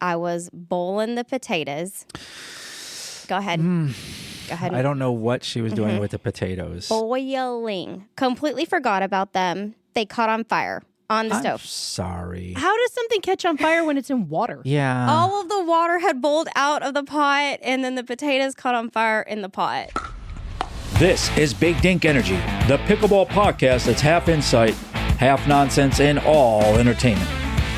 I was boiling the potatoes. Go ahead. Go ahead. I don't know what she was doing with the potatoes. Boiling. Completely forgot about them. They caught on fire on the stove. Sorry. How does something catch on fire when it's in water? Yeah. All of the water had boiled out of the pot, and then the potatoes caught on fire in the pot. This is Big Dink Energy, the pickleball podcast that's half insight, half nonsense, and all entertainment.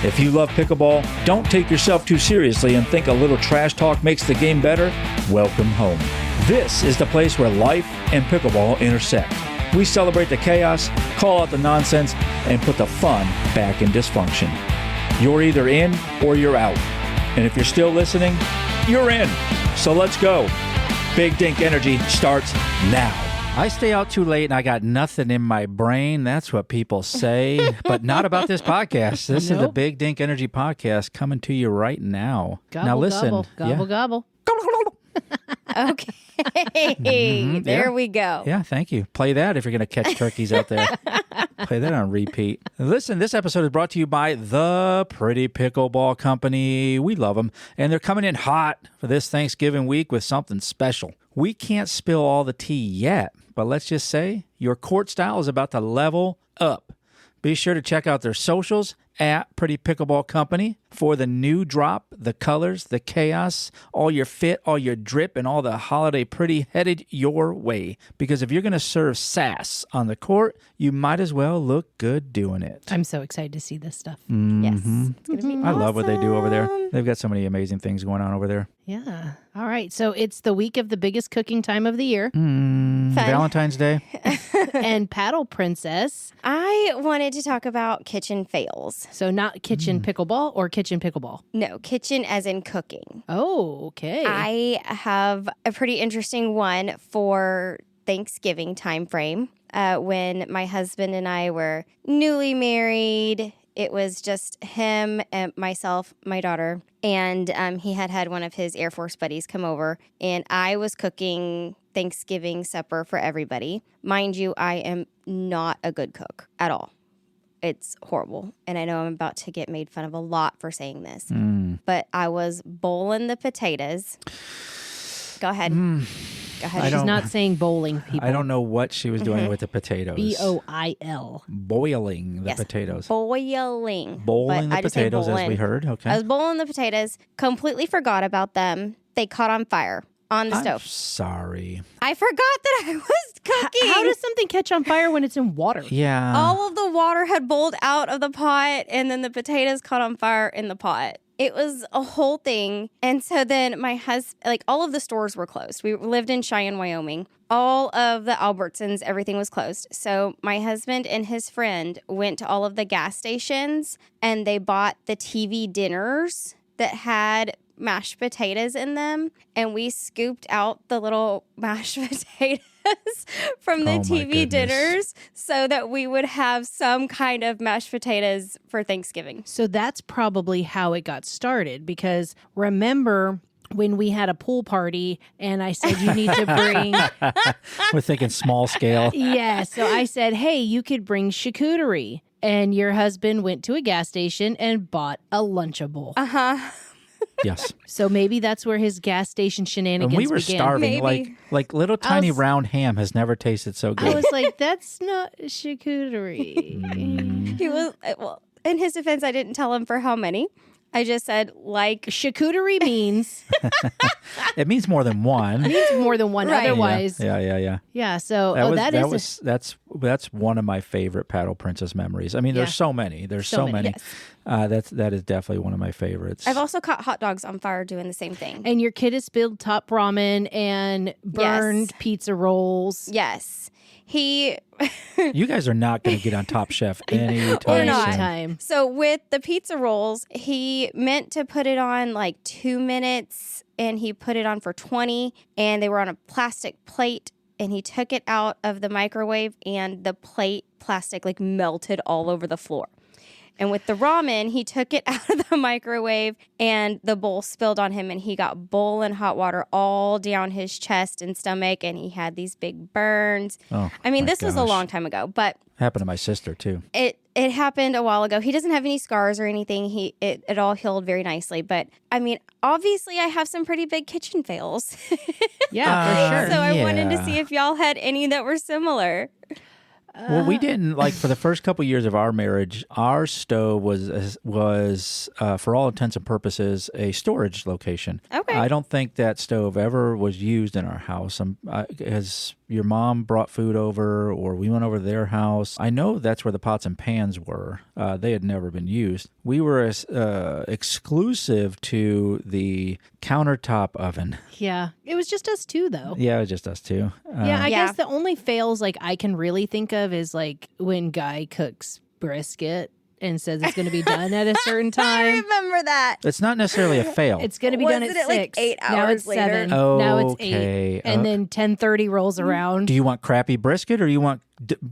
If you love pickleball, don't take yourself too seriously and think a little trash talk makes the game better, welcome home. This is the place where life and pickleball intersect. We celebrate the chaos, call out the nonsense, and put the fun back in dysfunction. You're either in or you're out. And if you're still listening, you're in. So let's go. Big Dink Energy starts now. I stay out too late and I got nothing in my brain. That's what people say, but not about this podcast. This is the Big Dink Energy podcast coming to you right now. Gobble, now listen. gobble, gobble. Okay. There we go. Yeah, thank you. Play that if you're going to catch turkeys out there. Play that on repeat. Listen, this episode is brought to you by the Pretty Pickleball Company. We love them, and they're coming in hot for this Thanksgiving week with something special. We can't spill all the tea yet, but let's just say your court style is about to level up. Be sure to check out their socials at Pretty Pickleball Company for the new drop, the colors, the chaos, all your fit, all your drip, and all the holiday pretty headed your way. Because if you're going to serve sass on the court, you might as well look good doing it. I'm so excited to see this stuff. Yes. It's going to be awesome. I love what they do over there. They've got so many amazing things going on over there. Yeah. All right. So it's the week of the biggest cooking time of the year. Valentine's Day. And Paddle Princess. I wanted to talk about kitchen fails. So not kitchen pickleball or kitchen pickleball? No, kitchen as in cooking. Oh, okay. I have a pretty interesting one for Thanksgiving time frame. When my husband and I were newly married, it was just him and myself, my daughter, and he had one of his Air Force buddies come over, and I was cooking Thanksgiving supper for everybody. Mind you, I am not a good cook at all. It's horrible, and I know I'm about to get made fun of a lot for saying this, but I was boiling the potatoes. Go ahead. Go ahead. She's not saying bowling, people. I don't know what she was doing with the potatoes. B-O-I-L. Boiling the potatoes. Boiling. Boiling But the I just said potatoes, as boiling. we heard. Okay. I was boiling the potatoes, completely forgot about them. They caught on fire on the I'm stove. sorry. I forgot that I was cooking. How does something catch on fire when it's in water? Yeah. All of the water had boiled out of the pot, and then the potatoes caught on fire in the pot. It was a whole thing. And so then my husband, all of the stores were closed. We lived in Cheyenne, Wyoming. All of the Albertsons, everything was closed. So my husband and his friend went to all of the gas stations, and they bought the TV dinners that had mashed potatoes in them. And we scooped out the little mashed potatoes from the TV dinners so that we would have some kind of mashed potatoes for Thanksgiving. So that's probably how it got started, because remember when we had a pool party and I said you need to bring... We're thinking small scale. Yeah, so I said, hey, you could bring charcuterie. And your husband went to a gas station and bought a Lunchable. Uh-huh. Yes. So maybe that's where his gas station shenanigans And we were began. starving. Maybe. Like little tiny round ham has never tasted so I good. was like, that's not charcuterie. He was, well, in his defense, I didn't tell him for how many. I just said, Charcuterie means It means more than one. more than one. Right. Otherwise, Yeah. So That's one of my favorite Paddle Princess memories. I mean, there's so many. There's so many. Yes. That is definitely one of my favorites. I've also caught hot dogs on fire doing the same thing. And your kid has spilled top ramen and burned pizza rolls. Yes. He... You guys are not going to get on Top Chef anytime We're not. soon. Time. So with the pizza rolls, he meant to put it on 2 minutes, and he put it on for 20, and they were on a plastic plate, and he took it out of the microwave, and the plastic melted all over the floor. And with the ramen, he took it out of the microwave, and the bowl spilled on him, and he got boiling hot water all down his chest and stomach, and he had these big burns. Oh, I mean, my this was a gosh. long time ago, but Happened to my sister, too. it happened a while ago. He doesn't have any scars or anything. It all healed very nicely. But I mean, obviously, I have some pretty big kitchen fails. Yeah, for sure. So I wanted to see if y'all had any that were similar. Well, we didn't, like, for the first couple years of our marriage, our stove was for all intents and purposes, a storage location. Okay. I don't think that stove ever was used in our house. As your mom brought food over or we went over to their house, I know that's where the pots and pans were. They had never been used. We were exclusive to the countertop oven. Yeah. It was just us two, though. Yeah, it was just us two. Yeah, I guess the only fails like I can really think of is like when Guy cooks brisket and says it's going to be done at a certain I time. remember that. It's not necessarily a fail. It's going to be done at Wasn't it, 6. like, 8 now hours it's later? 7. Now it's 8. Okay. And then 10:30 rolls around. Do you want crappy brisket or you want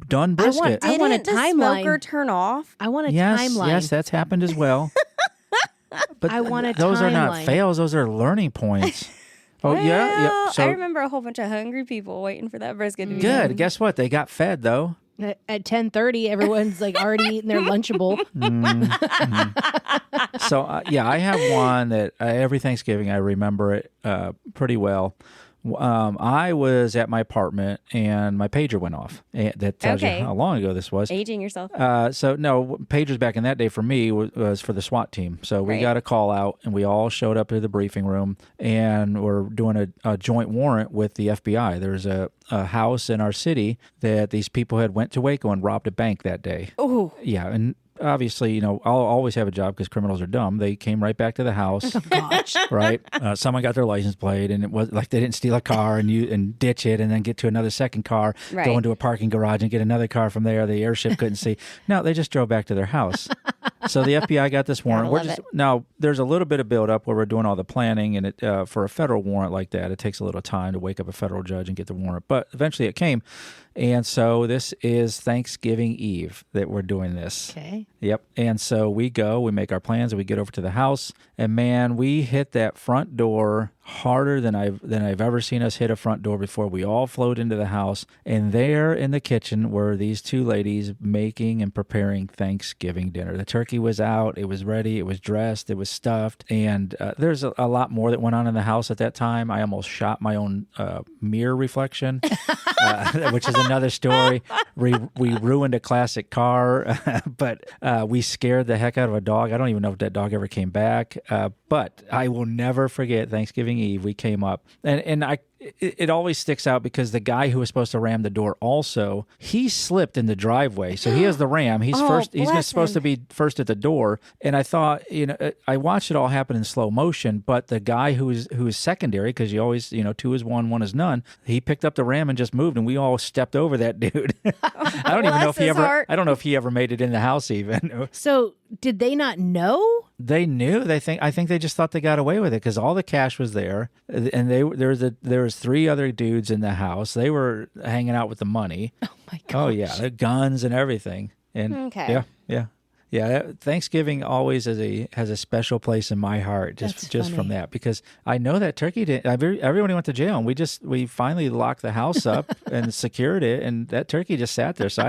done brisket? I want a Didn't the timeline. smoker turn off? I want a Yes, timeline. yes, that's happened as well. But I want a those are not timeline. fails; those are learning points. Oh yeah. Well, So I remember a whole bunch of hungry people waiting for that brisket to be good. done. Guess what? They got fed though. At 10:30, everyone's like already eating their Lunchable. So I have one that every Thanksgiving I remember it pretty well. I was at my apartment and my pager went off. And that tells you how long ago this was. Aging yourself. So no, pagers back in that day for me was for the SWAT team. So we got a call out and we all showed up to the briefing room and we're doing a joint warrant with the FBI. There's a house in our city that these people had went to Waco and robbed a bank that day. Oh. Yeah, and obviously, I'll always have a job because criminals are dumb. They came right back to the house. Oh, gosh. Right? Someone got their license plate, and it was like they didn't steal a car and ditch it and then get to another second car, go into a parking garage and get another car from there. The airship couldn't see. No, they just drove back to their house. So the FBI got this warrant. Now, there's a little bit of buildup where we're doing all the planning, and it for a federal warrant like that, it takes a little time to wake up a federal judge and get the warrant. But eventually it came. And so this is Thanksgiving Eve that we're doing this. Okay. Yep. And so we make our plans, and we get over to the house. And man, we hit that front door harder than I've ever seen us hit a front door before. We all flowed into the house, and there in the kitchen were these two ladies making and preparing Thanksgiving dinner. The turkey was out, it was ready, it was dressed, it was stuffed, and there's a lot more that went on in the house at that time. I almost shot my own mirror reflection, which is another story. We ruined a classic car, but we scared the heck out of a dog. I don't even know if that dog ever came back, but I will never forget Thanksgiving Eve. We came up, and it always sticks out because the guy who was supposed to ram the door also, he slipped in the driveway. So he has the ram. He's first. He's supposed to be first at the door. And I thought, I watched it all happen in slow motion. But the guy who is secondary, because you always, 2 is 1, 1 is none. He picked up the ram and just moved, and we all stepped over that dude. I don't even know if he ever. Heart. I don't know if he ever made it in the house even. So did they not know? They knew. I think they just thought they got away with it because all the cash was there, and there was 3 other dudes in the house. They were hanging out with the money. Oh my gosh. Oh yeah, the guns and everything. And yeah. Thanksgiving always has a special place in my heart just from that, because I know that turkey didn't. Everybody went to jail, and we finally locked the house up and secured it, and that turkey just sat there. So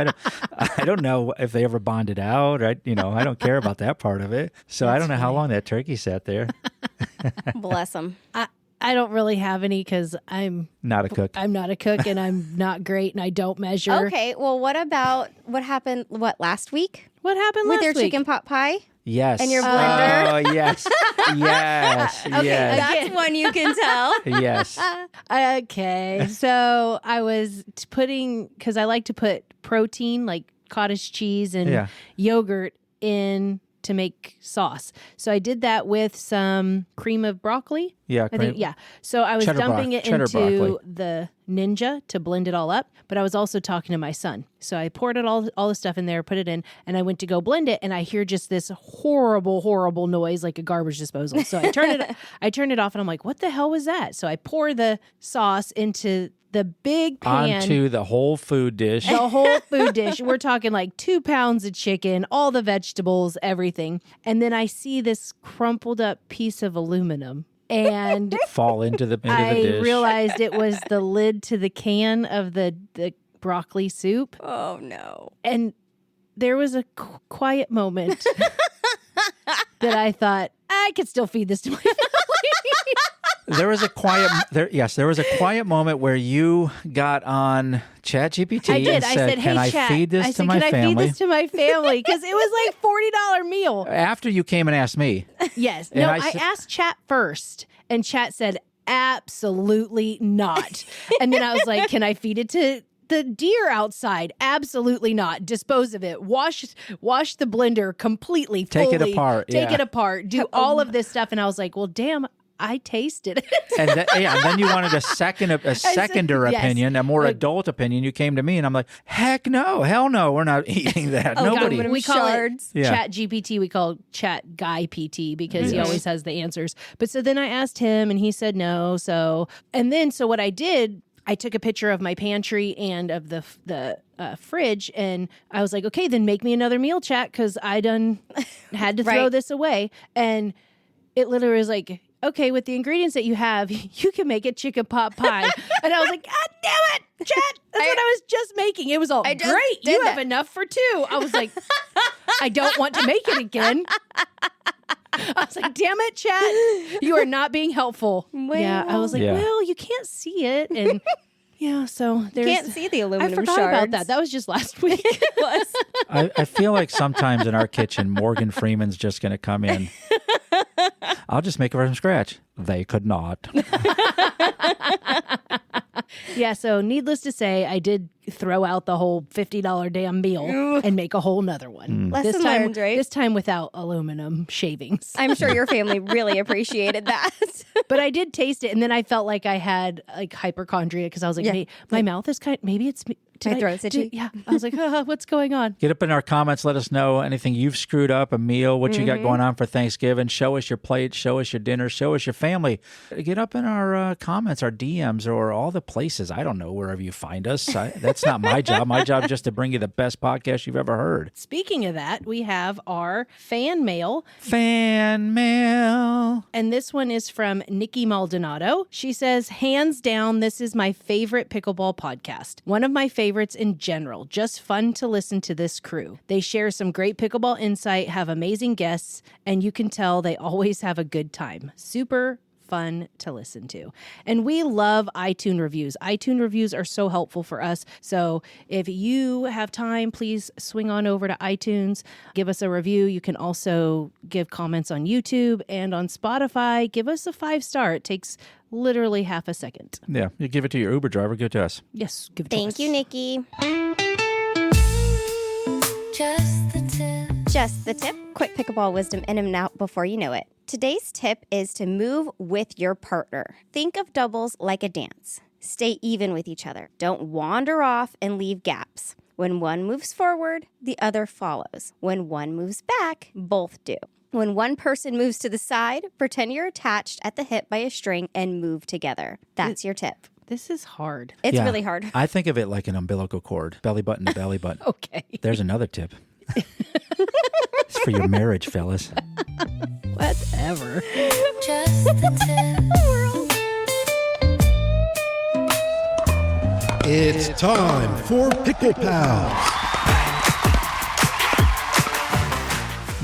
I don't know if they ever bonded out. I don't care about that part of it. So I don't know how long that turkey sat there. Bless them. I don't really have any because I'm not a cook. I'm not a cook, and I'm not great, and I don't measure. Okay, well, what happened last week? What happened With last your week? chicken pot pie? Yes. And your blender? Oh, yes. Yes. Okay, yes. that's one you can tell. Yes. Okay, so I was putting, because I like to put protein like cottage cheese and yogurt in to make sauce. So I did that with some cream of broccoli. Yeah. I think, So I was dumping it into the Ninja to blend it all up, but I was also talking to my son. So I poured it all the stuff in there, put it in, and I went to go blend it, and I hear just this horrible, horrible noise like a garbage disposal. So I turned it off, and I'm like, what the hell was that? So I pour the sauce into the big pan. Onto the whole food dish. The whole food dish. We're talking like 2 pounds of chicken, all the vegetables, everything. And then I see this crumpled up piece of aluminum. And fall into the dish. I realized it was the lid to the can of the broccoli soup. Oh, no. And there was a quiet moment that I thought, I could still feed this to my family. There was a quiet moment where you got on ChatGPT I did. and I said, said, "Can hey, I Chat, feed this to my can I family?" feed this to my family? Because it was like $40 meal. After you came and asked me. Yes. And No, I I said- asked Chat first, and Chat said, absolutely not. And then I was like, can I feed it to the deer outside? Absolutely not. Dispose of it. Wash the blender completely. Take it fully, apart, Take yeah. it apart. Do all of this stuff. And I was like, well, damn, I tasted it. And then you wanted a seconder yes. opinion, a more adult opinion. You came to me, and I'm like, heck no, hell no, we're not eating that. Nobody. God, We call Shards. it Yeah. Chat GPT. We call Chat Guy PT because he always has the answers. But so then I asked him, and he said no. So what I did, I took a picture of my pantry and of the fridge, and I was like, okay, then make me another meal, Chat, because I done had to throw Right. this away. And it literally was like, okay, with the ingredients that you have, you can make a chicken pot pie. And I was like, God damn it, Chat. That's what I was just making. It was all I just great. did You that. have enough for two. I was like, I don't want to make it again. I was like, damn it, Chat. You are not being helpful. Yeah. I was like, Yeah. well, you can't see it. And yeah, so there's. Can't see the I aluminum forgot shards. about that. That was just last week. It was. I feel like sometimes in our kitchen, Morgan Freeman's just going to come in. I'll just make it from scratch. They could not. Yeah, so needless to say, I did throw out the whole $50 damn meal and make a whole nother one. Lesson learned, right? This time without aluminum shavings. I'm sure your family really appreciated that. But I did taste it, and then I felt like I had like hypochondria because I was like, Yeah. "Hey, my mouth is maybe it's My throat's itchy. Yeah, I was like, what's going on? Get up in our comments. Let us know anything you've screwed up, a meal, what you got going on for Thanksgiving. Show us your plate. Show us your dinner. Show us your family. Get up in our comments, our DMs, or all the places. I don't know, wherever you find us. That's not my job. My job is just to bring you the best podcast you've ever heard. Speaking of that, we have our fan mail. Fan mail. And this one is from Nikki Maldonado. She says, hands down, this is my favorite pickleball podcast. One of my favorites in general. Just fun to listen to this crew. They share some great pickleball insight, have amazing guests, and you can tell they always have a good time. Super fun to listen to. And we love iTunes reviews. iTunes reviews are so helpful for us. So if you have time, please swing on over to iTunes, give us a review. You can also give comments on YouTube and on Spotify. Give us a 5-star. It takes literally half a second. Yeah, you give it to your Uber driver. Give it to us. Yes, give it to us. Thank you, Nikki. Just the tip. Just the tip. Quick pickleball wisdom in and out before you know it. Today's tip is to move with your partner. Think of doubles like a dance. Stay even with each other. Don't wander off and leave gaps. When one moves forward, the other follows. When one moves back, both do. When one person moves to the side, pretend you're attached at the hip by a string and move together. That's your tip. This is hard. It's Yeah. really hard. I think of it like an umbilical cord, belly button to belly button. Okay. There's another tip. It's for your marriage, fellas. Whatever. Just the tip. It's time for Pickle Pals.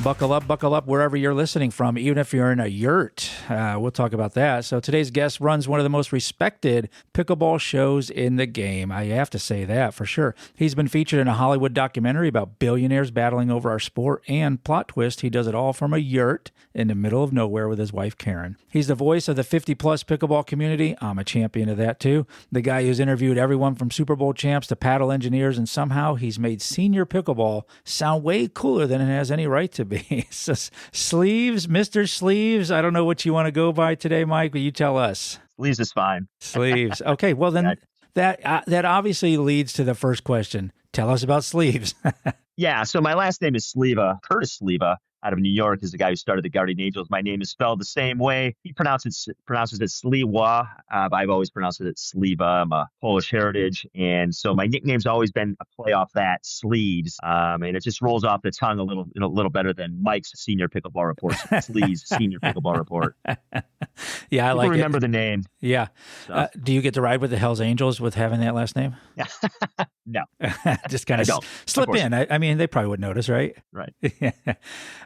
Buckle up wherever you're listening from, even if you're in a yurt. We'll talk about that. So today's guest runs one of the most respected pickleball shows in the game. I have to say that for sure. He's been featured in a Hollywood documentary about billionaires battling over our sport, and plot twist, he does it all from a yurt in the middle of nowhere with his wife, Karen. He's the voice of the 50-plus pickleball community. I'm a champion of that, too. The guy who's interviewed everyone from Super Bowl champs to paddle engineers, and somehow he's made senior pickleball sound way cooler than it has any right to be. So, Sleeves, Mr. Sleeves, I don't know what you want to go by today, Mike, but you tell us. Sleeves is fine. Sleeves. Okay, well then that obviously leads to the first question. Tell us about Sleeves. Yeah, so my last name is Sliwa. Curtis Sliwa out of New York is the guy who started the Guardian Angels. My name is spelled the same way. He pronounces it Sliwa, but I've always pronounced it Sliwa. I'm a Polish heritage, and so my nickname's always been a play off that, Sleeves, and it just rolls off the tongue a little better than Mike's Senior Pickleball Report. Sleeves, Senior Pickleball Report. Yeah, I People like remember it. the name. Yeah. So. Do you get to ride with the Hells Angels with having that last name? No. Just kind of slip in. I mean, they probably would notice, right? Right.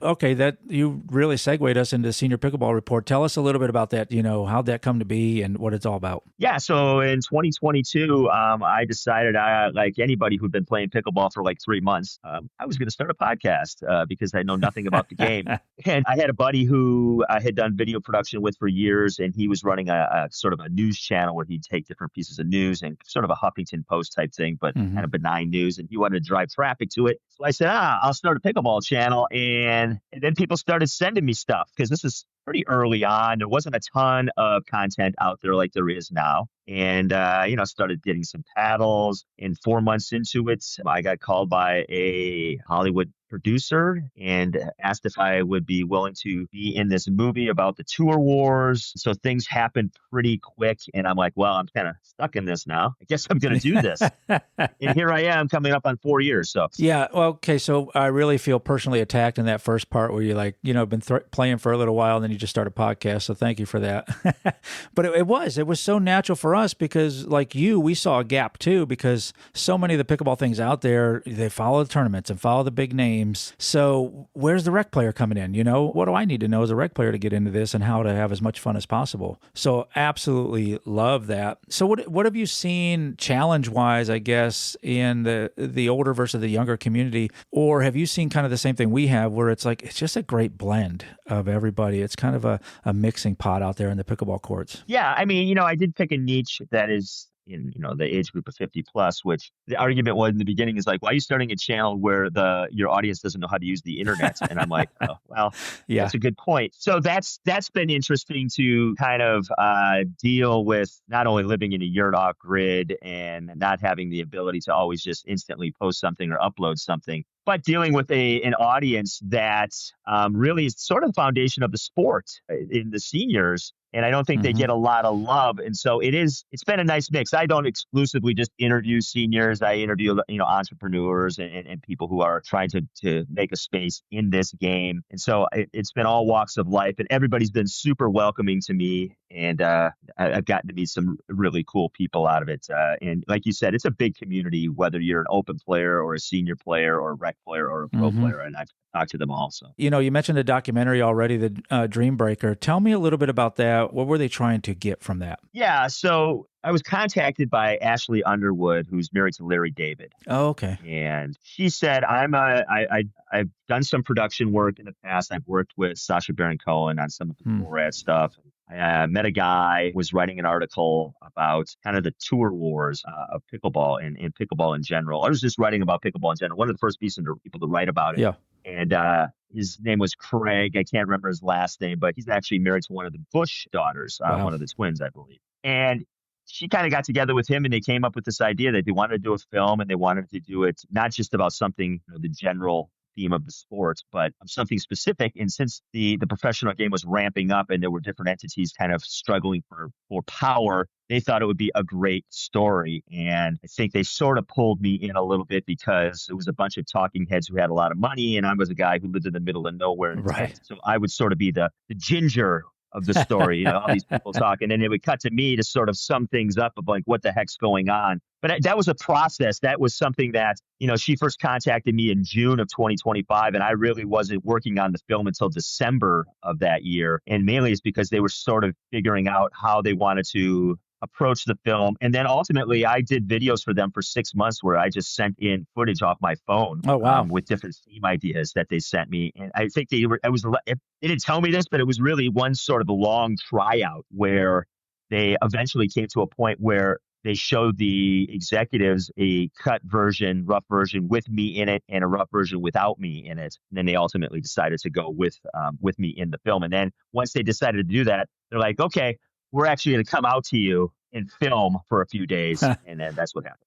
Okay, that you really segued us into the Senior Pickleball Report. Tell us a little bit about that, how'd that come to be and what it's all about. Yeah, so in 2022, I decided, like anybody who'd been playing pickleball for like 3 months, I was going to start a podcast because I know nothing about the game. And I had a buddy who I had done video production with for years, and he was running a sort of a news channel where he'd take different pieces of news and sort of a Huffington Post type thing, but kind of benign news. And he wanted to drive traffic to it. So I said, I'll start a pickleball channel. And then people started sending me stuff because this is pretty early on. There wasn't a ton of content out there like there is now. And, started getting some paddles. And 4 months into it, I got called by a Hollywood producer and asked if I would be willing to be in this movie about the tour wars. So things happened pretty quick. And I'm like, well, I'm kind of stuck in this now. I guess I'm going to do this. And here I am coming up on 4 years. So yeah. Well, okay. So I really feel personally attacked in that first part where you're like, been playing for a little while and then you just start a podcast. So thank you for that. But it was so natural for us because like you, we saw a gap too, because so many of the pickleball things out there, they follow the tournaments and follow the big names. So where's the rec player coming in? What do I need to know as a rec player to get into this and how to have as much fun as possible? So absolutely love that. So what have you seen challenge wise, I guess, in the older versus the younger community? Or have you seen kind of the same thing we have where it's like, it's just a great blend of everybody. It's kind of a mixing pot out there in the pickleball courts. Yeah. I mean, I did pick a niche that is in, the age group of 50 plus, which the argument was in the beginning is like, why are you starting a channel where your audience doesn't know how to use the internet? And I'm like, oh, well, yeah, that's a good point. So that's been interesting to kind of deal with not only living in a yurt off grid and not having the ability to always just instantly post something or upload something, but dealing with an audience that really is sort of the foundation of the sport in the seniors. And I don't think they get a lot of love. And so it's been a nice mix. I don't exclusively just interview seniors. I interview, entrepreneurs and people who are trying to make a space in this game. And so it's been all walks of life and everybody's been super welcoming to me. And I've gotten to meet some really cool people out of it. And like you said, it's a big community, whether you're an open player or a senior player or a rec player or a pro player. And I've talked to them also. You mentioned the documentary already, the Dream Breaker. Tell me a little bit about that. What were they trying to get from that? Yeah, so I was contacted by Ashley Underwood, who's married to Larry David. Oh, okay. And she said, I've done some production work in the past. I've worked with Sacha Baron Cohen on some of the Borat stuff. I met a guy who was writing an article about kind of the tour wars of pickleball and pickleball in general. I was just writing about pickleball in general. One of the first people to write about it. Yeah. And his name was Craig. I can't remember his last name, but he's actually married to one of the Bush daughters, one of the twins, I believe. And she kind of got together with him and they came up with this idea that they wanted to do a film and they wanted to do it not just about something, the general theme of the sport, but something specific. And since the professional game was ramping up and there were different entities kind of struggling for power, they thought it would be a great story. And I think they sort of pulled me in a little bit because it was a bunch of talking heads who had a lot of money. And I was a guy who lived in the middle of nowhere. Right. So I would sort of be the ginger of the story, all these people talking, and it would cut to me to sort of sum things up of like, what the heck's going on? But that was a process. That was something that, she first contacted me in June of 2025, and I really wasn't working on the film until December of that year. And mainly it's because they were sort of figuring out how they wanted to approach the film. And then ultimately I did videos for them for 6 months where I just sent in footage off my phone. Oh, wow. With different theme ideas that they sent me. And I think they didn't tell me this, but it was really one sort of a long tryout where they eventually came to a point where they showed the executives a cut version, rough version with me in it and a rough version without me in it. And then they ultimately decided to go with me in the film. And then once they decided to do that, they're like, okay, we're actually going to come out to you and film for a few days. And then that's what happened.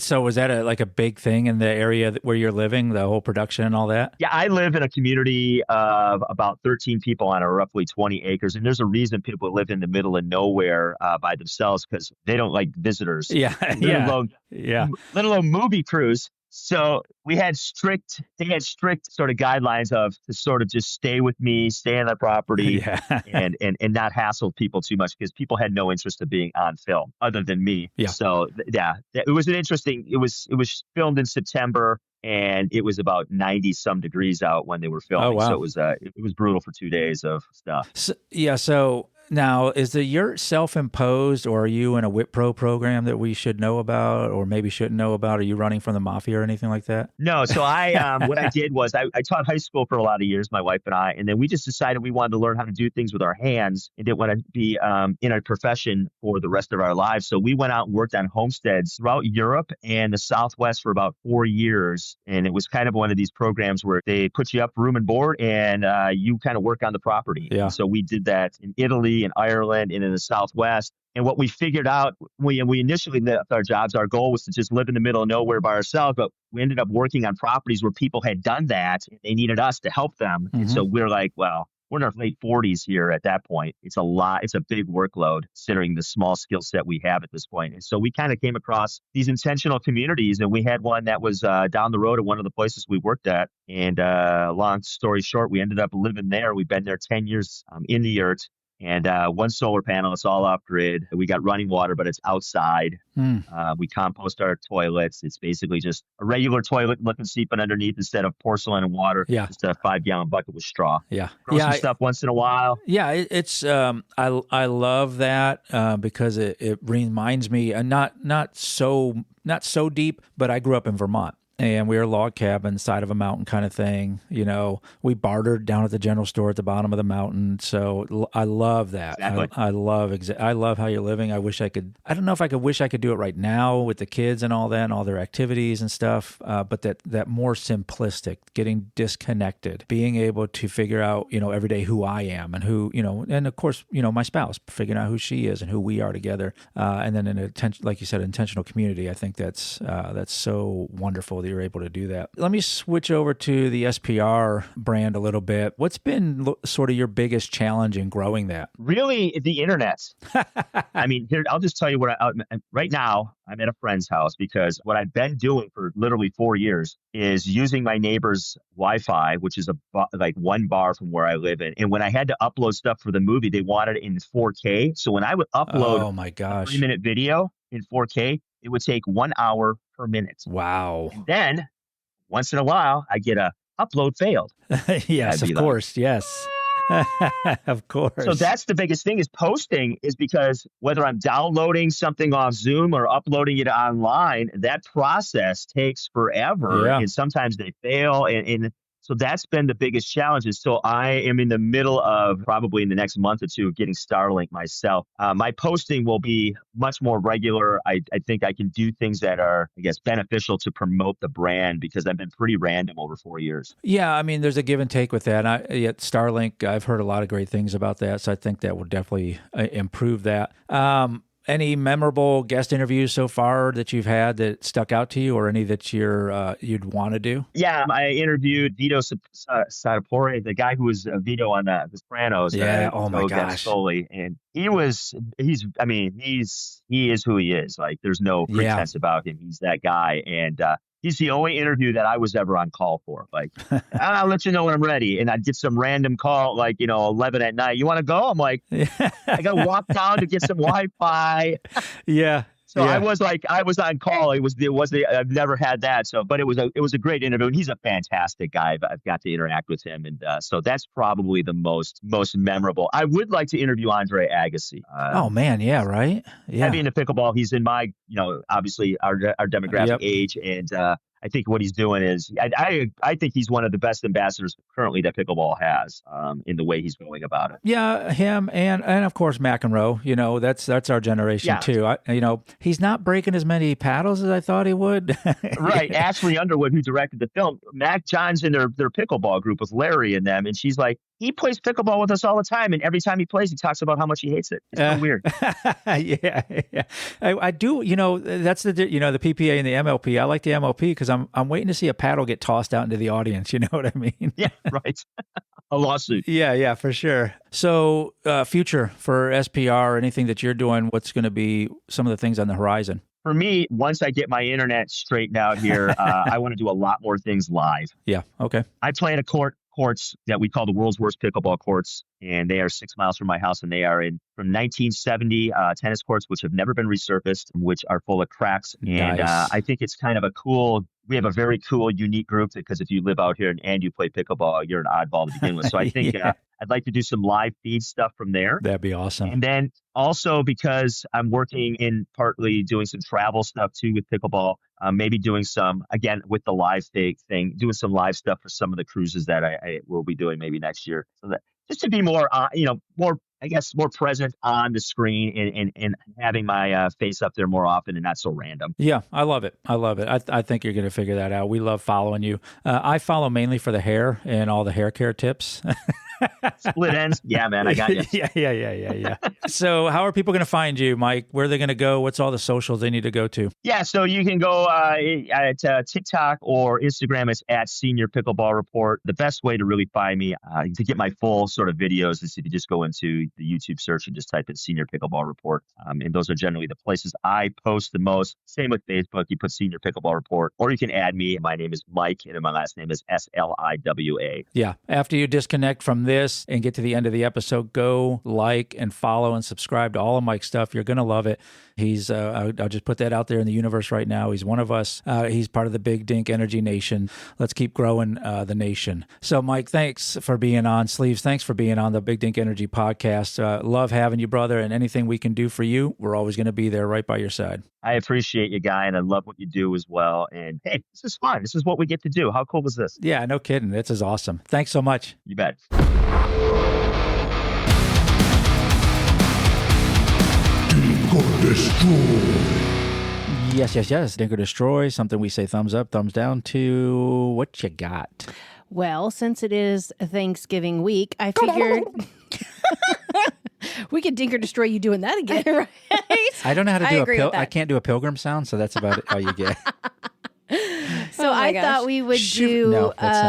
So was that a big thing in the area where you're living, the whole production and all that? Yeah, I live in a community of about 13 people on a roughly 20 acres. And there's a reason people live in the middle of nowhere by themselves because they don't like visitors. Yeah. Let alone movie crews. So they had strict sort of guidelines of to sort of just stay with me, stay on the property Yeah. and not hassle people too much because people had no interest in being on film other than me. Yeah. So it was it was filmed in September and it was about 90 some degrees out when they were filming. Oh, wow. So it was brutal for 2 days of stuff. So now, is the yurt self-imposed, or are you in a WIT Pro program that we should know about, or maybe shouldn't know about? Are you running from the mafia or anything like that? No. So what I did was I taught high school for a lot of years, my wife and I, and then we just decided we wanted to learn how to do things with our hands and didn't want to be in a profession for the rest of our lives. So we went out and worked on homesteads throughout Europe and the Southwest for about 4 years. And it was kind of one of these programs where they put you up room and board and you kind of work on the property. Yeah. And so we did that in Italy, in Ireland, and in the Southwest. And what we figured out, we initially left our jobs, our goal was to just live in the middle of nowhere by ourselves, but we ended up working on properties where people had done that. And they needed us to help them. Mm-hmm. And so we're like, well, we're in our late 40s here at that point. It's a lot. It's a big workload considering the small skill set we have at this point. And so we kind of came across these intentional communities, and we had one that was down the road at one of the places we worked at. And long story short, we ended up living there. We've been there 10 years in the yurt. And one solar panel, it's all off grid. We got running water, but it's outside. We compost our toilets. It's basically just a regular toilet looking seeping underneath instead of porcelain and water. Yeah. Just a 5-gallon bucket with straw. Yeah. Grow some stuff once in a while. Yeah. It's I love that because it reminds me, not so deep, but I grew up in Vermont. And we were a log cabin side of a mountain kind of thing. You know, we bartered down at the general store at the bottom of the mountain. So I love that. Exactly. I love how you're living. I don't know if I could wish I could do it right now with the kids and all that and all their activities and stuff. But that more simplistic, getting disconnected, being able to figure out, every day who I am and who, and of course, my spouse, figuring out who she is and who we are together. And then like you said, intentional community. I think that's so wonderful that you're able to do that. Let me switch over to the SPR brand a little bit. What's been sort of your biggest challenge in growing that? Really, the internet. I mean, here, I'll just tell you right now, I'm at a friend's house because what I've been doing for literally 4 years is using my neighbor's Wi-Fi, which is like 1 bar from where I live in. And when I had to upload stuff for the movie, they wanted it in 4K. So when I would upload a 3-minute video in 4K, it would take 1 hour per minute. Wow. And then once in a while, I get a upload failed. Yes, of course. Yes. Of course. So that's the biggest thing is posting is because whether I'm downloading something off Zoom or uploading it online, that process takes forever. Yeah. And sometimes they fail. And so that's been the biggest challenge. And so I am in the middle of probably in the next month or two getting Starlink myself. My posting will be much more regular. I think I can do things that are, I guess, beneficial to promote the brand because I've been pretty random over 4 years. Yeah, I mean, there's a give and take with that. Yet Starlink, I've heard a lot of great things about that. So I think that will definitely improve that. Any memorable guest interviews so far that you've had that stuck out to you, or any that you'd want to do? Yeah, I interviewed Vito Satapore, the guy who was Vito on The Sopranos. Yeah, oh my gosh. And he is who he is. Like, there's no pretense about him. He's that guy. And he's the only interview that I was ever on call for. Like, I'll let you know when I'm ready. And I'd get some random call, like, 11 at night. You want to go? I'm like, I got to walk down to get some Wi-Fi. Yeah. So I was on call. I've never had that. So, but it was a great interview. And he's a fantastic guy. I've got to interact with him. And so that's probably the most memorable. I would like to interview Andre Agassi. Oh man. Yeah. Right. Yeah. Heavy into pickleball. He's in my, obviously our demographic age. And, I think what he's doing is, I think he's one of the best ambassadors currently that pickleball has in the way he's going about it. Yeah, him and of course McEnroe. That's our generation too. He's not breaking as many paddles as I thought he would. Right, Ashley Underwood, who directed the film, Mac John's in their pickleball group with Larry and them, and she's like, he plays pickleball with us all the time, and every time he plays, he talks about how much he hates it. It's so weird. Yeah. I do. That's the PPA and the MLP. I like the MLP because I'm waiting to see a paddle get tossed out into the audience. You know what I mean? Yeah, right. A lawsuit. Yeah, for sure. So, future for SPR, anything that you're doing, what's going to be some of the things on the horizon? for me, once I get my internet straightened out here, I want to do a lot more things live. Yeah. Okay. I play in a courts that we call the world's worst pickleball courts, and they are 6 miles from my house, and they are from 1970 tennis courts, which have never been resurfaced, which are full of cracks. And Nice. I think it's kind of we have a very cool, unique group, because if you live out here and you play pickleball, you're an oddball to begin with. So I think Yeah. I'd like to do some live feed stuff from there. That'd be awesome. And then also, because I'm working in partly doing some travel stuff too with pickleball, maybe doing some, again, with the live thing, doing some live stuff for some of the cruises that I will be doing maybe next year. So that just to be more, more, I guess, more present on the screen and having my face up there more often and not so random. Yeah, I love it. I love it. I think you're going to figure that out. We love following you. I follow mainly for the hair and all the hair care tips. Split ends. Yeah, man, I got you. Yeah. So how are people going to find you, Mike? Where are they going to go? What's all the socials they need to go to? Yeah, so you can go at TikTok or Instagram. It's at Senior Pickleball Report. The best way to really find me, to get my full sort of videos, is if you just go into the YouTube search and just type in Senior Pickleball Report. And those are generally the places I post the most. Same with Facebook. You put Senior Pickleball Report, or you can add me. My name is Mike, and my last name is Sliwa. Yeah. After you disconnect from this and get to the end of the episode, go like and follow and subscribe to all of Mike's stuff. You're going to love it. He's, I'll just put that out there in the universe right now. He's one of us. He's part of the Big Dink Energy Nation. Let's keep growing the nation. So, Mike, thanks for being on. Sleeves, thanks for being on the Big Dink Energy podcast. Love having you, brother, and anything we can do for you, we're always going to be there right by your side. I appreciate you, Guy, and I love what you do as well. And hey, this is fun. This is what we get to do. How cool is this? Yeah, no kidding. This is awesome. Thanks so much. You bet. Yes. Dink or Destroy. Something we say thumbs up, thumbs down to. What you got? Well, since it is Thanksgiving week, I figured we could Dink or Destroy you doing that again. Right? I don't know how to do I I can't do a pilgrim sound, so that's about all you get. So I thought we would do No, that's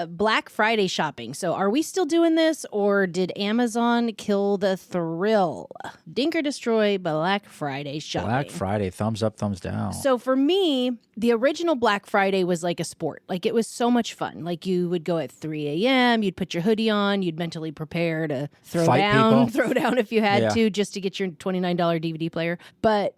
not Black Friday shopping. So are we still doing this, or did Amazon kill the thrill? Dink or Destroy Black Friday shopping. Black Friday, thumbs up, thumbs down. So for me, the original Black Friday was like a sport. Like, it was so much fun. Like, you would go at 3 a.m., you'd put your hoodie on, you'd mentally prepare to throw down if you had to, just to get your $29 DVD player. But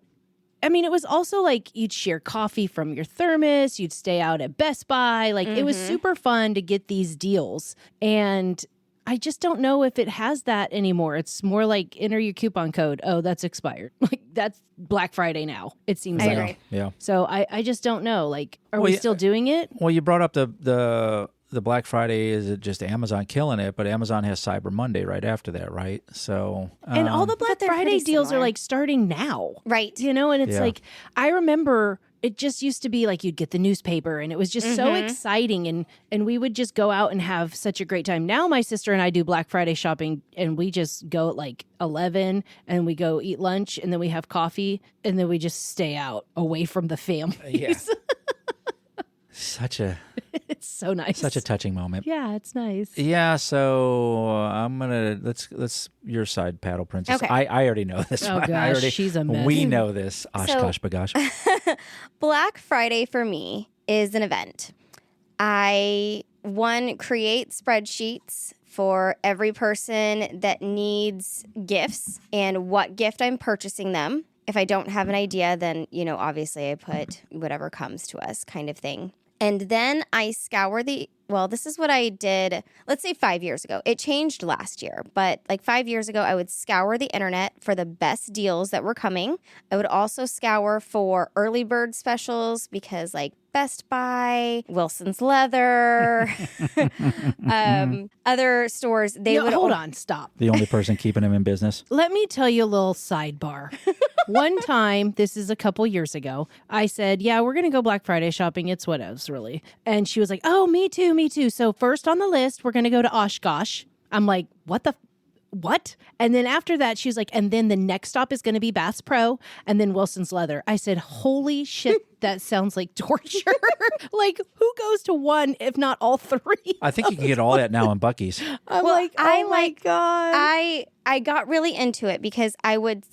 I mean, it was also like you'd share coffee from your thermos, you'd stay out at Best Buy. Like, it was super fun to get these deals. And I just don't know if it has that anymore. It's more like enter your coupon code. Oh, that's expired. Like, that's Black Friday now, it seems I like. agree. Yeah. So I just don't know. Like, are we still doing it? Well, you brought up the Black Friday. Is it just Amazon killing it? But Amazon has Cyber Monday right after that, right? So And all the Black they're Friday pretty deals similar. are like starting now. Right. You know, and it's Yeah. like, I remember it just used to be like you'd get the newspaper and it was just so exciting, and we would just go out and have such a great time. Now my sister and I do Black Friday shopping, and we just go at like 11 and we go eat lunch, and then we have coffee, and then we just stay out away from the family. Yeah. It's so nice. Such a touching moment. Yeah, it's nice. Yeah, so I'm gonna let's your side, Paddle Princess. Okay. I already know this. Oh one. gosh, she's a mess. We know this. Oshkosh bagosh. Black Friday for me is an event. I create spreadsheets for every person that needs gifts and what gift I'm purchasing them. If I don't have an idea, then, obviously I put whatever comes to us kind of thing. And then I scour this is what I did, let's say 5 years ago. It changed last year, but like 5 years ago, I would scour the internet for the best deals that were coming. I would also scour for early bird specials, because like Best Buy, Wilson's Leather, other stores, they would... Hold on, stop. The only person keeping him in business. Let me tell you a little sidebar. One time, this is a couple years ago, I said, yeah, we're going to go Black Friday shopping. It's what else, really. And she was like, oh, me too. So first on the list, we're going to go to Oshkosh. I'm like, what? And then after that, she was like, and then the next stop is going to be Bass Pro and then Wilson's Leather. I said, holy shit, that sounds like torture. Like, who goes to one, if not all three? I think you can get all that now in Buc-ee's. I'm like, oh my God. I got really into it because I would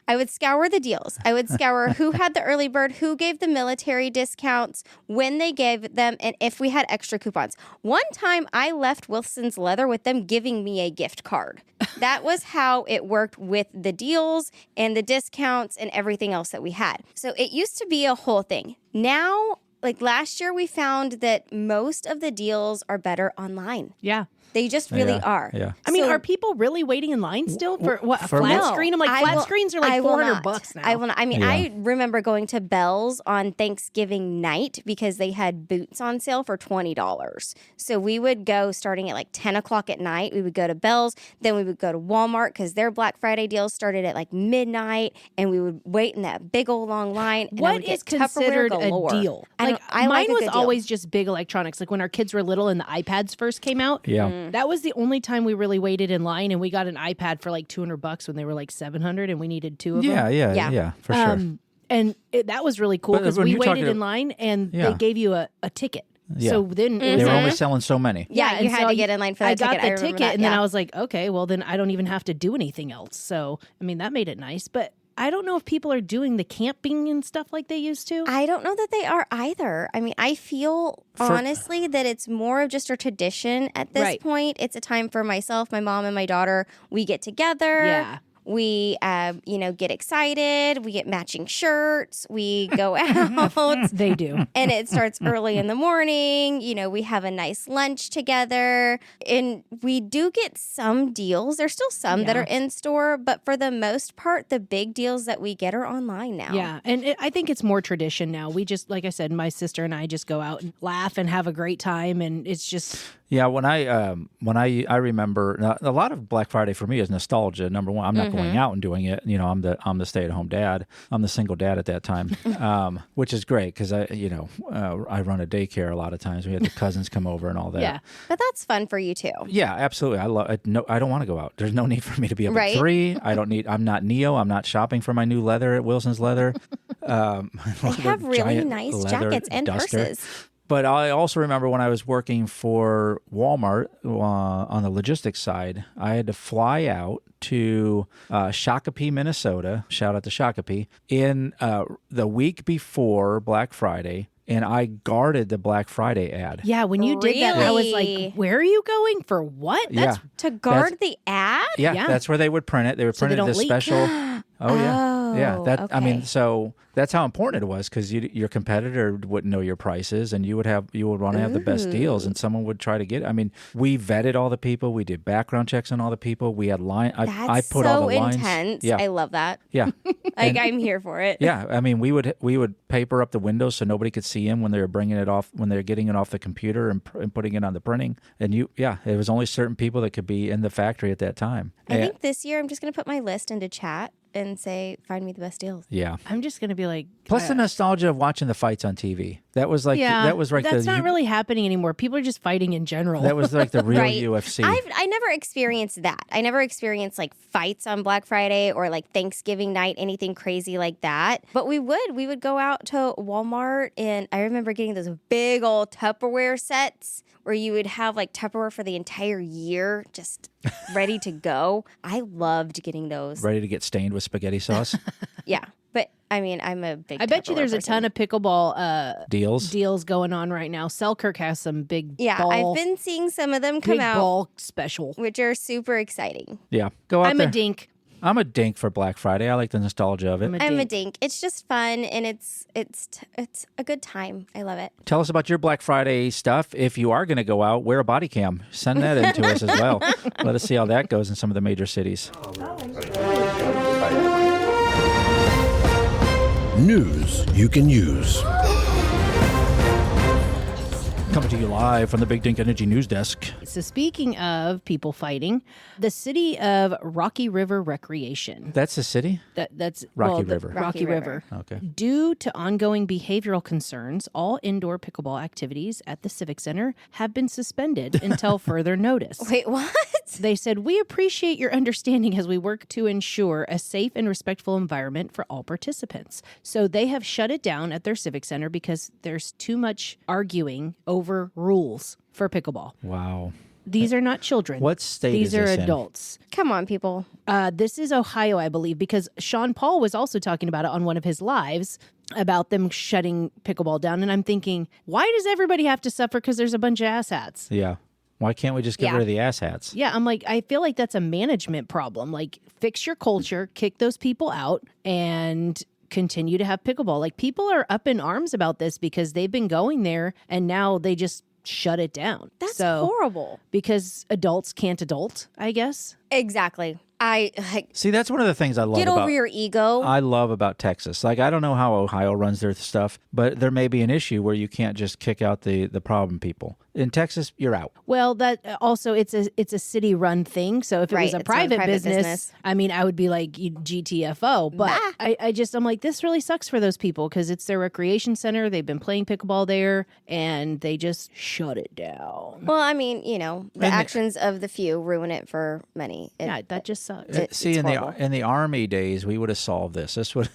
I would scour the deals. I would scour who had the early bird, who gave the military discounts, when they gave them, and if we had extra coupons. One time I left Wilson's Leather with them giving me a gift card. That was how it worked with the deals and the discounts and everything else that we had. So it used to be a whole thing. Now, like last year, we found that most of the deals are better online. Yeah. They just really are. Yeah. I mean, are people really waiting in line still for what, a flat screen? I'm like, flat screens are like $400 now. I will not. I mean, I remember going to Bell's on Thanksgiving night because they had boots on sale for $20. So we would go starting at like 10 o'clock at night. We would go to Bell's. Then we would go to Walmart because their Black Friday deals started at like midnight. And we would wait in that big old long line. And what is considered a deal? Like, mine was always just big electronics. Like when our kids were little and the iPads first came out. Yeah. That was the only time we really waited in line, and we got an iPad for like $200 when they were like $700, and we needed 2 of them. Yeah, for sure. And that was really cool because we waited in line, and they gave you a ticket. Yeah. So then they were only selling so many. Yeah, you had to get in line for that ticket. I got the ticket, and then I was like, okay, well then I don't even have to do anything else. So I mean, that made it nice, but I don't know if people are doing the camping and stuff like they used to. I don't know that they are either. I mean, I feel honestly that it's more of just a tradition at this point. It's a time for myself, my mom, and my daughter. We get together. Yeah. We, get excited. We get matching shirts. We go out. They do. And it starts early in the morning. You know, we have a nice lunch together. And we do get some deals. There's still some that are in store. But for the most part, the big deals that we get are online now. Yeah. And I think it's more tradition now. We just, like I said, my sister and I just go out and laugh and have a great time. And it's just... Yeah, when I remember a lot of Black Friday for me is nostalgia. Number one, I'm not going out and doing it. You know, I'm the stay-at-home dad. I'm the single dad at that time, which is great because I run a daycare a lot of times. We had the cousins come over and all that. Yeah, but that's fun for you too. Yeah, absolutely. I don't want to go out. There's no need for me to be up at 3. I'm not Neo. I'm not shopping for my new leather at Wilson's Leather. They have really nice jackets and purses. But I also remember when I was working for Walmart on the logistics side, I had to fly out to Shakopee, Minnesota. Shout out to Shakopee. In the week before Black Friday. And I guarded the Black Friday ad. Yeah, when you did that, I was like, where are you going? For what? To guard the ad? Yeah, that's where they would print it. They would print it this special... Oh, yeah. Yeah. Okay. I mean, so that's how important it was because your competitor wouldn't know your prices and you would want to have the best deals and someone would try to get it. I mean, we vetted all the people. We did background checks on all the people. We had I put all the lines. That's so intense. Yeah. I love that. Yeah. I'm here for it. Yeah. I mean, we would paper up the windows so nobody could see them when they were bringing it off, when they were getting it off the computer and putting it on the printing. And it was only certain people that could be in the factory at that time. I think this year I'm just going to put my list into chat and say, find me the best deals. Yeah. I'm just going to be like... Plus the nostalgia of watching the fights on TV. That was like... That's not really happening anymore. People are just fighting in general. That was like the real UFC. I never experienced that. I never experienced like fights on Black Friday or like Thanksgiving night, anything crazy like that. But we would go out to Walmart and I remember getting those big old Tupperware sets where you would have like Tupperware for the entire year just ready to go. I loved getting those. Ready to get stained with spaghetti sauce? Yeah. But I mean, I'm a big I bet you there's a ton of pickleball deals going on right now. Selkirk has some big I've been seeing some of them come big out. Ball special. Which are super exciting. Yeah. Go out there. I'm a dink. I'm a dink for Black Friday. I like the nostalgia of it. I'm a dink. It's just fun and it's a good time. I love it. Tell us about your Black Friday stuff. If you are going to go out, wear a body cam. Send that in to us as well. Let us see how that goes in some of the major cities. News you can use. Coming to you live from the Big Dink Energy News Desk. So speaking of people fighting, the city of Rocky River Recreation. That's the city? That's Rocky River. Rocky River. Okay. Due to ongoing behavioral concerns, all indoor pickleball activities at the Civic Center have been suspended until further notice. Wait, what? They said, we appreciate your understanding as we work to ensure a safe and respectful environment for all participants. So they have shut it down at their Civic Center because there's too much arguing over rules for pickleball. Wow. These are not children. What state These is this are in? adults. Come on, people. This is Ohio, I believe, because Sean Paul was also talking about it on one of his lives about them shutting pickleball down. And I'm thinking, why does everybody have to suffer because there's a bunch of asshats? Yeah. Why can't we just get rid of the asshats? Yeah, I'm like, I feel like that's a management problem. Like, fix your culture, kick those people out, and continue to have pickleball. Like, people are up in arms about this because they've been going there and now they just shut it down. That's horrible. Because adults can't adult, I guess. Exactly. See, that's one of the things I love get over your ego. I love about Texas. Like, I don't know how Ohio runs their stuff, but there may be an issue where you can't just kick out the problem people. In Texas, you're out. Well, that also it's a city run thing. So if it was a private business, I mean, I would be like GTFO. But I'm like, this really sucks for those people because it's their recreation center. They've been playing pickleball there, and they just shut it down. Well, I mean, the actions of the few ruin it for many. That just sucks. See, in the Army days, we would have solved this. This would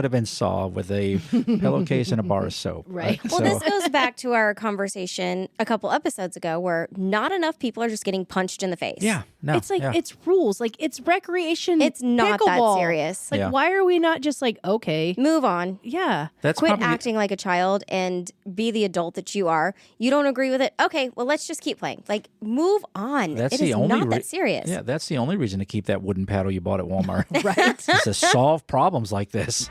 have been solved with a pillowcase and a bar of soap. Right. Well, this goes back to our conversation a couple episodes ago where not enough people are just getting punched in the face. Yeah. No. It's like, it's rules. Like, it's recreation. It's not pickleball. that serious. Like, why are we not just like, okay, move on? Yeah. Quit acting like a child and be the adult that you are. You don't agree with it? Okay, well, let's just keep playing. Like, move on. It is not that serious. Yeah, that's the only reason to keep that wooden paddle you bought at Walmart. Right. Is to solve problems like this.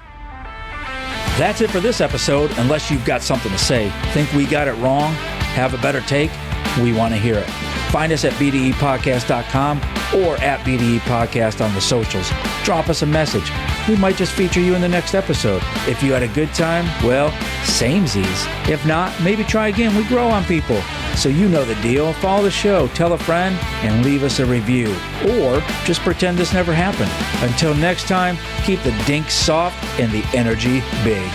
That's it for this episode. Unless you've got something to say, think we got it wrong, have a better take, we want to hear it. Find us at bdepodcast.com or at BDE Podcast on the socials. Drop us a message. We might just feature you in the next episode. If you had a good time, well, samesies. If not, maybe try again. We grow on people. So you know the deal. Follow the show, tell a friend, and leave us a review. Or just pretend this never happened. Until next time, keep the dink soft and the energy big.